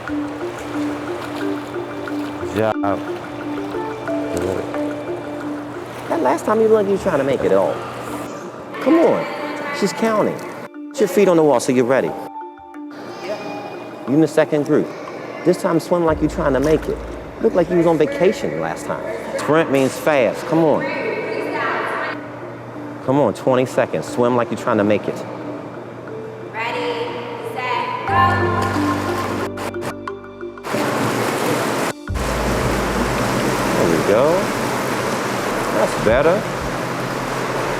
Good job. Good. That last time you looked like you were trying to make it at all. Come on. She's counting. Put your feet on the wall so you're ready. You in the second group. This time swim like you're trying to make it. Look like you was on vacation last time. Sprint means fast. Come on. Come on, 20 seconds. Swim like you're trying to make it. Ready, set, go. There we go. That's better.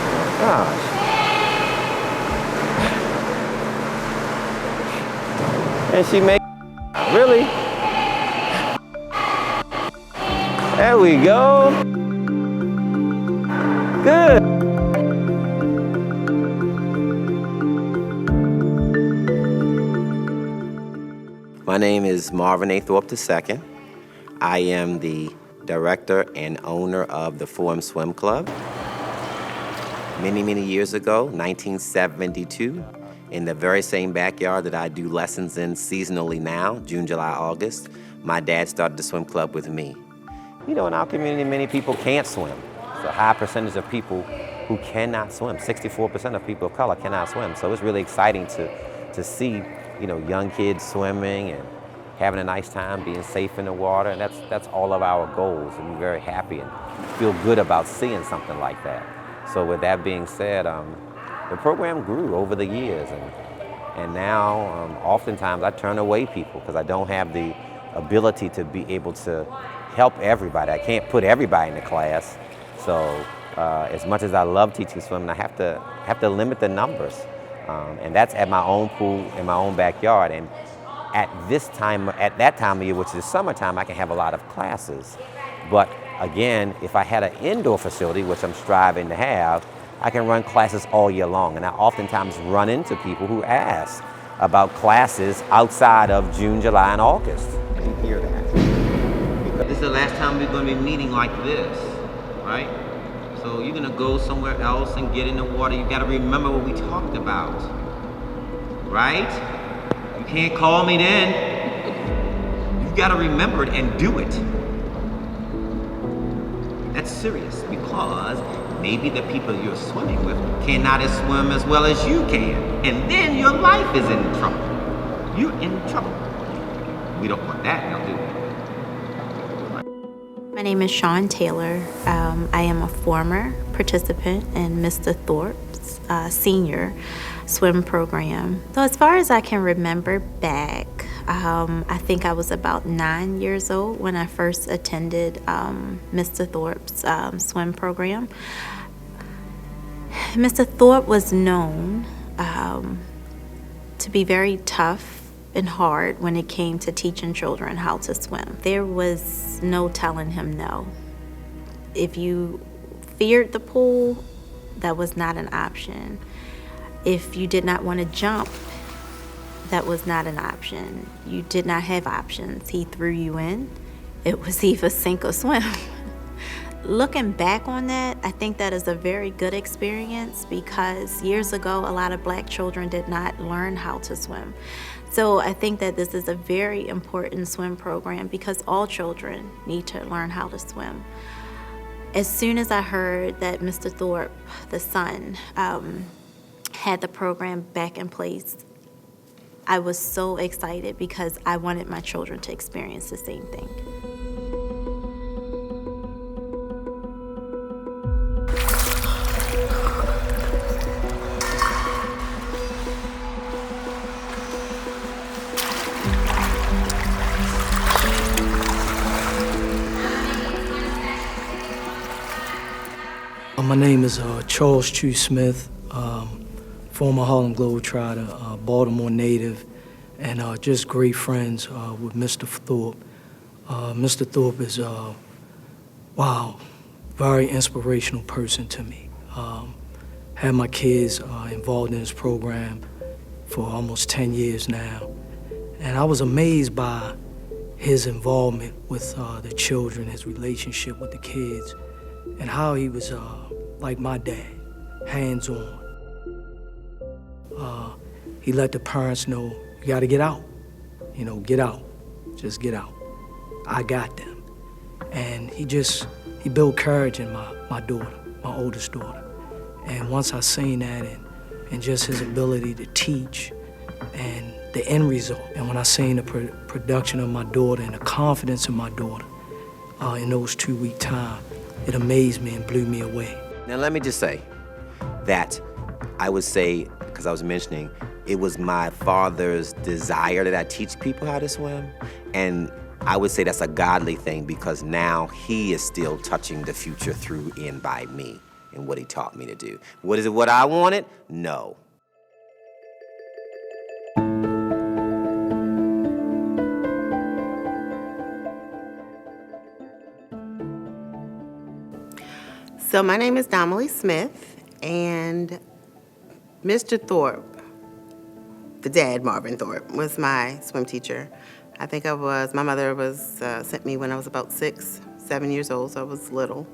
Oh, gosh. And she made really? There we go. Good. My name is Marvin A. Thorpe II. I am the director and owner of the Forum Swim Club. Many, many years ago, 1972, in the very same backyard that I do lessons in seasonally now, June, July, August, my dad started the swim club with me. You know, in our community, many people can't swim. It's a high percentage of people who cannot swim. 64% of people of color cannot swim. So it's really exciting to see, you know, young kids swimming and having a nice time, being safe in the water, and that's all of our goals, and we're very happy and feel good about seeing something like that. So with that being said, the program grew over the years, and now oftentimes I turn away people because I don't have the ability to be able to help everybody. I can't put everybody in the class, so as much as I love teaching swimming, I have to limit the numbers, and that's at my own pool in my own backyard. And at that time of year, which is summertime, I can have a lot of classes. But again, if I had an indoor facility, which I'm striving to have, I can run classes all year long. And I oftentimes run into people who ask about classes outside of June, July, and August. And you hear that. This is the last time we're going to be meeting like this, right? So you're going to go somewhere else and get in the water. You got to remember what we talked about, right? You can't call me then. You gotta remember it and do it. That's serious, because maybe the people you're swimming with cannot swim as well as you can. And then your life is in trouble. You're in trouble. We don't want that now, do we? My name is Sean Taylor. I am a former participant in Mr. Thorpe's senior swim program. So as far as I can remember back, I think I was about 9 years old when I first attended Mr. Thorpe's swim program. Mr. Thorpe was known to be very tough and hard when it came to teaching children how to swim. There was no telling him no. If you feared the pool, that was not an option. If you did not want to jump, that was not an option. You did not have options. He threw you in. It was either sink or swim. Looking back on that, I think that is a very good experience, because years ago, a lot of Black children did not learn how to swim. So I think that this is a very important swim program, because all children need to learn how to swim. As soon as I heard that Mr. Thorpe, the son, had the program back in place, I was so excited, because I wanted my children to experience the same thing. My name is Charles True Smith, former Harlem Globetrotter, Baltimore native, and just great friends with Mr. Thorpe. Mr. Thorpe is wow, very inspirational person to me. Had my kids involved in this program for almost 10 years now, and I was amazed by his involvement with the children, his relationship with the kids, and how he was like my dad, hands-on. He let the parents know, you gotta get out, get out. just get out. I got them. And he built courage in my daughter, my oldest daughter. And once I seen that and just his ability to teach and the end result, and when I seen the production of my daughter and the confidence of my daughter in those 2-week time, it amazed me and blew me away. Now, let me just say that I would say, because I was mentioning, it was my father's desire that I teach people how to swim. And I would say that's a godly thing because now he is still touching the future through and by me and what he taught me to do. Is it what I wanted? No. So my name is Domely Smith, and Mr. Thorpe, the dad, Marvin Thorpe, was my swim teacher. I think my mother sent me when I was about 6, 7 years old, so I was little.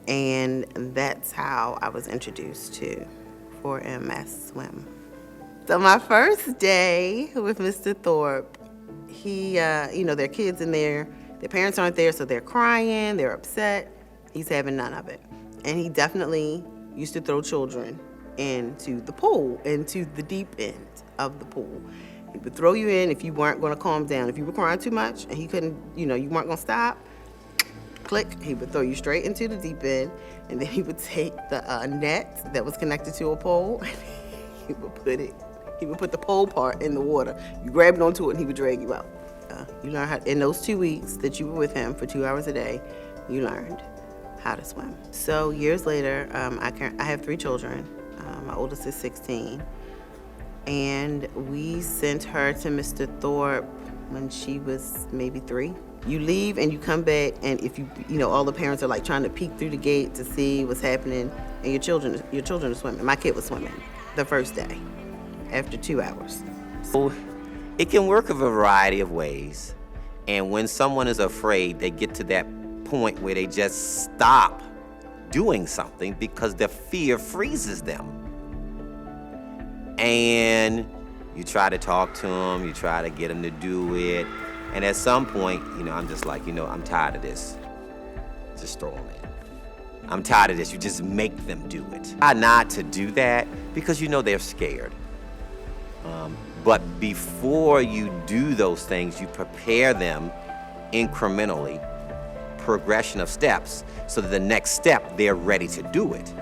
And that's how I was introduced to 4MS Swim. So my first day with Mr. Thorpe, he, there are kids in there, their parents aren't there, so they're crying, they're upset. He's having none of it. And he definitely used to throw children into the pool, into the deep end of the pool. He would throw you in if you weren't going to calm down. If you were crying too much and he couldn't, you weren't going to stop, click, he would throw you straight into the deep end, and then he would take the net that was connected to a pole, and he would put the pole part in the water. You grabbed onto it and he would drag you out. You learn how, in those 2 weeks that you were with him for 2 hours a day, you learned how to swim. So years later, I have 3 children. My oldest is 16. And we sent her to Mr. Thorpe when she was maybe 3. You leave and you come back, and if all the parents are like trying to peek through the gate to see what's happening, and your children are swimming. My kid was swimming the first day after 2 hours. So it can work a variety of ways. And when someone is afraid, they get to that point where they just stop doing something because the fear freezes them. And you try to talk to them, you try to get them to do it. And at some point, I'm just like, I'm tired of this. Just throw them in. I'm tired of this. You just make them do it. Try not to do that because they're scared. But before you do those things, you prepare them incrementally, progression of steps, so that the next step, they're ready to do it.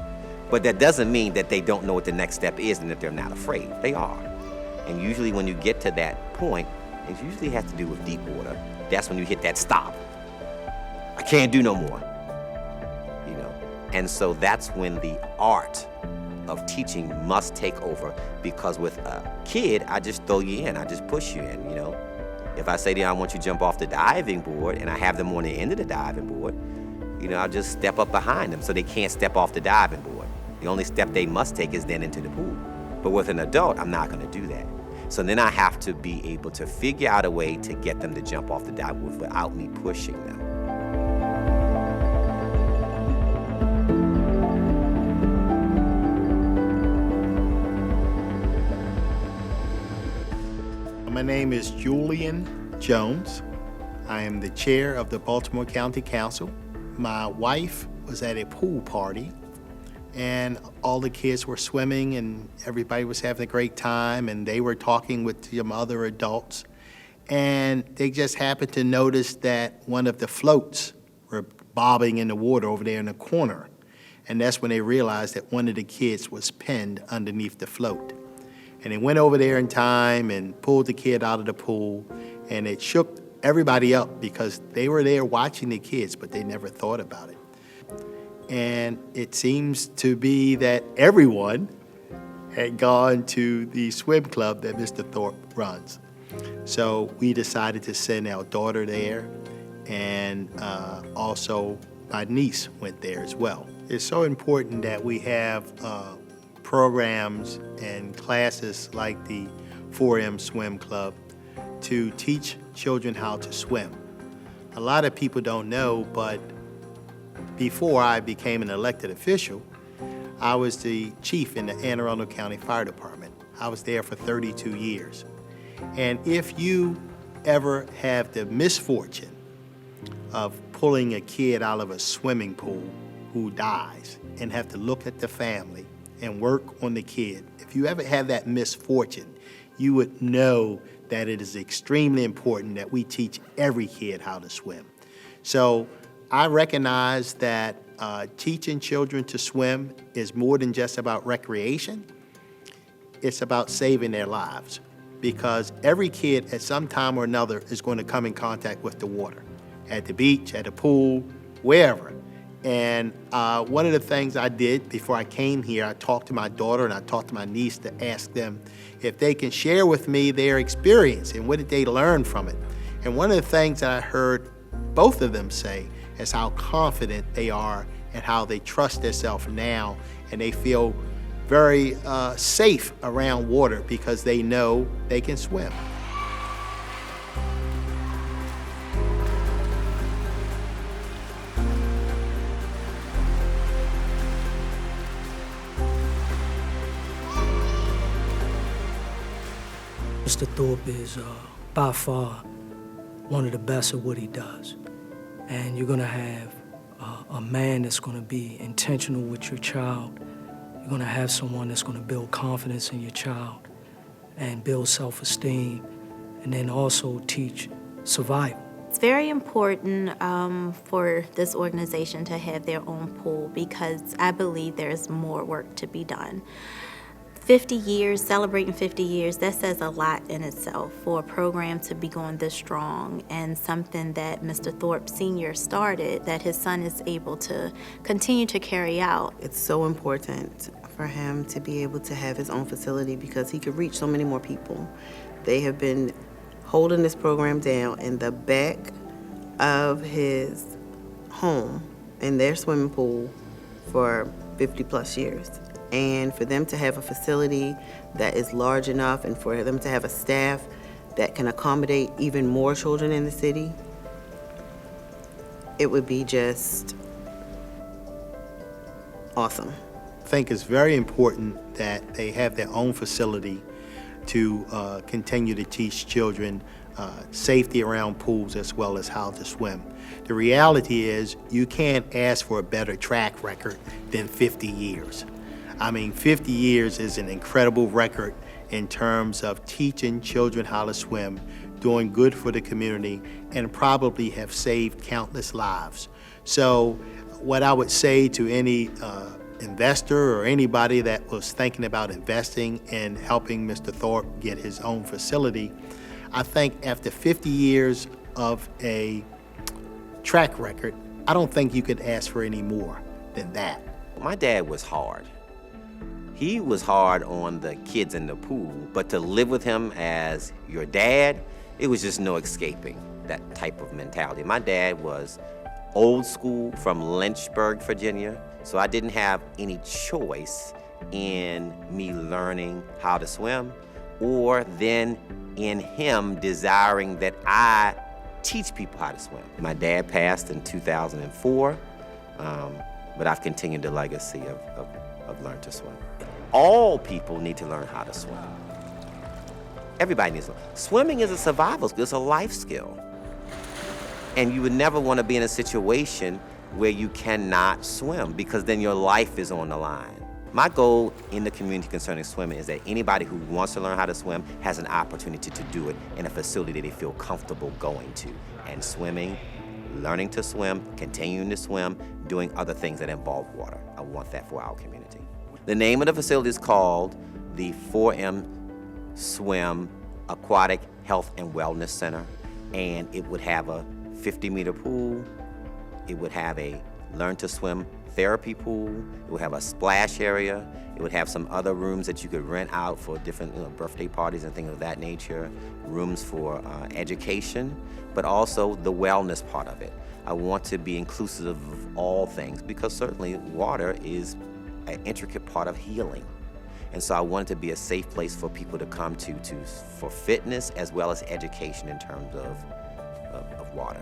But that doesn't mean that they don't know what the next step is and that they're not afraid. They are. And usually when you get to that point, it usually has to do with deep water. That's when you hit that stop. I can't do no more. And so that's when the art of teaching must take over, because with a kid, I just throw you in, I just push you in, If I say to them, I want you to jump off the diving board, and I have them on the end of the diving board, I'll just step up behind them so they can't step off the diving board. The only step they must take is then into the pool. But with an adult, I'm not gonna do that. So then I have to be able to figure out a way to get them to jump off the diving board without me pushing them. My name is Julian Jones. I am the chair of the Baltimore County Council. My wife was at a pool party, and all the kids were swimming, and everybody was having a great time, and they were talking with some other adults. And they just happened to notice that one of the floats were bobbing in the water over there in the corner. And that's when they realized that one of the kids was pinned underneath the float. And they went over there in time and pulled the kid out of the pool, and it shook everybody up because they were there watching the kids, but they never thought about it. And it seems to be that everyone had gone to the swim club that Mr. Thorpe runs. So we decided to send our daughter there, and also my niece went there as well. It's so important that we have programs and classes like the 4M Swim Club to teach children how to swim. A lot of people don't know, but before I became an elected official, I was the chief in the Anne Arundel County Fire Department. I was there for 32 years. And if you ever have the misfortune of pulling a kid out of a swimming pool who dies and have to look at the family and work on the kid, if you ever have that misfortune, you would know that it is extremely important that we teach every kid how to swim. So I recognize that teaching children to swim is more than just about recreation. It's about saving their lives, because every kid at some time or another is going to come in contact with the water, at the beach, at a pool, wherever. And one of the things I did before I came here, I talked to my daughter and I talked to my niece to ask them if they can share with me their experience and what did they learn from it. And one of the things that I heard both of them say is how confident they are and how they trust themselves now, and they feel very safe around water because they know they can swim. Mr. Thorpe is by far one of the best at what he does. And you're gonna have a man that's gonna be intentional with your child. You're gonna have someone that's gonna build confidence in your child and build self-esteem, and then also teach survival. It's very important for this organization to have their own pool, because I believe there's more work to be done. 50 years, celebrating 50 years, that says a lot in itself for a program to be going this strong, and something that Mr. Thorpe Sr. started that his son is able to continue to carry out. It's so important for him to be able to have his own facility because he could reach so many more people. They have been holding this program down in the back of his home in their swimming pool for 50 plus years. And for them to have a facility that is large enough and for them to have a staff that can accommodate even more children in the city, it would be just awesome. I think it's very important that they have their own facility to continue to teach children safety around pools as well as how to swim. The reality is you can't ask for a better track record than 50 years. I mean, 50 years is an incredible record in terms of teaching children how to swim, doing good for the community, and probably have saved countless lives. So what I would say to any investor or anybody that was thinking about investing in helping Mr. Thorpe get his own facility, I think after 50 years of a track record, I don't think you could ask for any more than that. My dad was hard. He was hard on the kids in the pool, but to live with him as your dad, it was just no escaping that type of mentality. My dad was old school from Lynchburg, Virginia, so I didn't have any choice in me learning how to swim, or then in him desiring that I teach people how to swim. My dad passed in 2004, but I've continued the legacy of Learn to Swim. All people need to learn how to swim. Everybody needs to learn. Swimming is a survival skill, it's a life skill. And you would never want to be in a situation where you cannot swim, because then your life is on the line. My goal in the community concerning swimming is that anybody who wants to learn how to swim has an opportunity to do it in a facility that they feel comfortable going to. And swimming, learning to swim, continuing to swim, doing other things that involve water. I want that for our community. The name of the facility is called the 4M Swim Aquatic Health and Wellness Center, and it would have a 50-meter pool. It would have a Learn to Swim therapy pool. It would have a splash area. It would have some other rooms that you could rent out for different birthday parties and things of that nature, rooms for education, but also the wellness part of it. I want to be inclusive of all things, because certainly water is an intricate part of healing. And so I want it to be a safe place for people to come to for fitness as well as education in terms of water.